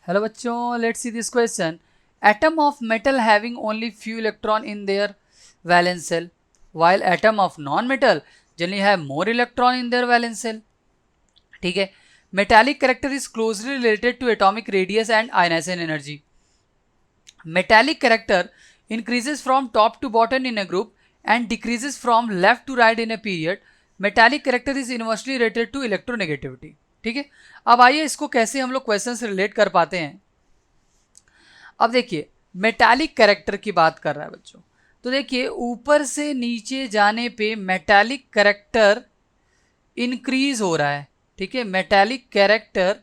Hello बच्चों, let's see this question. Atom of metal having only few electron in their valence shell, while atom of non-metal generally have more electron in their valence shell. ठीक है. Metallic character is closely related to atomic radius and ionization energy. Metallic character increases from top to bottom in a group and decreases from left to right in a period. Metallic character is inversely related to electronegativity. ठीक है. अब आइए इसको कैसे हम लोग question से relate कर पाते हैं. अब देखिए, मेटालिक कैरेक्टर की बात कर रहा है बच्चों. तो देखिए, ऊपर से नीचे जाने पे मेटालिक कैरेक्टर इंक्रीज हो रहा है. ठीक है, मेटालिक कैरेक्टर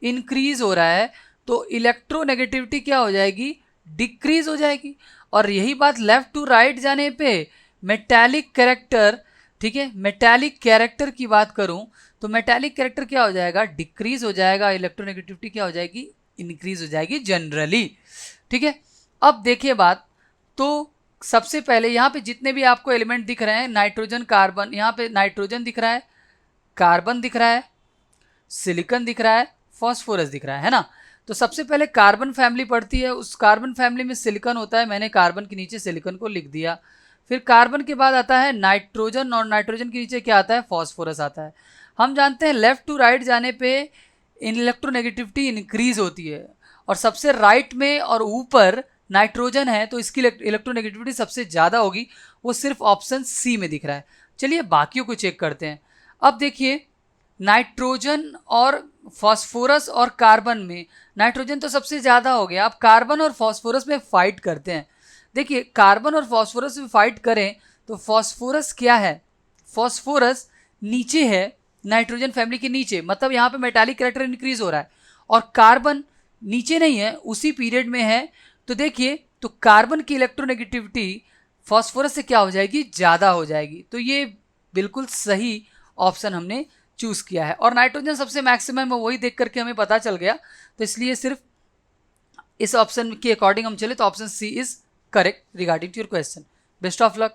इंक्रीज हो रहा है तो इलेक्ट्रोनेगेटिविटी क्या हो जाएगी, डिक्रीज हो जाएगी. और यही बात लेफ्ट टू राइट जाने पे मेटालिक कैरेक्टर, ठीक है, मेटालिक कैरेक्टर की बात करूं तो मेटालिक कैरेक्टर क्या हो जाएगा, डिक्रीज हो जाएगा. इलेक्ट्रोनेगेटिविटी क्या हो जाएगी, इंक्रीज हो जाएगी जनरली. ठीक है. अब देखिए बात, तो सबसे पहले यहाँ पे जितने भी आपको एलिमेंट दिख रहे हैं, नाइट्रोजन, कार्बन, यहाँ पे नाइट्रोजन दिख रहा है, कार्बन दिख रहा है, सिलिकॉन दिख रहा है, फॉस्फोरस दिख रहा है ना. तो सबसे पहले कार्बन फैमिली पड़ती है, उस कार्बन फैमिली में सिलिकॉन होता है, मैंने कार्बन के नीचे सिलिकॉन को लिख दिया. फिर कार्बन के बाद आता है नाइट्रोजन और नाइट्रोजन के नीचे क्या आता है, फॉस्फोरस आता है. हम जानते हैं लेफ्ट टू राइट जाने पे इलेक्ट्रोनेगेटिविटी इंक्रीज होती है और सबसे राइट में और ऊपर नाइट्रोजन है तो इसकी इलेक्ट्रोनेगेटिविटी सबसे ज़्यादा होगी. वो सिर्फ ऑप्शन सी में दिख रहा है. चलिए बाकियों को चेक करते हैं. अब देखिए, नाइट्रोजन और फॉस्फोरस और कार्बन में नाइट्रोजन तो सबसे ज़्यादा हो गया. अब कार्बन और फॉस्फोरस में फाइट करते हैं. देखिए, कार्बन और फॉस्फोरस में फाइट करें तो फॉस्फोरस क्या है, फॉस्फोरस नीचे है, नाइट्रोजन फैमिली के नीचे, मतलब यहाँ पे मेटालिक कैरेक्टर इंक्रीज हो रहा है. और कार्बन नीचे नहीं है, उसी पीरियड में है. तो देखिए, तो कार्बन की इलेक्ट्रोनेगेटिविटी फॉस्फोरस से क्या हो जाएगी, ज़्यादा हो जाएगी. तो ये बिल्कुल सही ऑप्शन हमने चूज़ किया है. और नाइट्रोजन सबसे मैक्सिमम है, वही देख करके हमें पता चल गया. तो इसलिए सिर्फ इस ऑप्शन के अकॉर्डिंग हम चले तो option C is correct regarding to your question. Best of luck.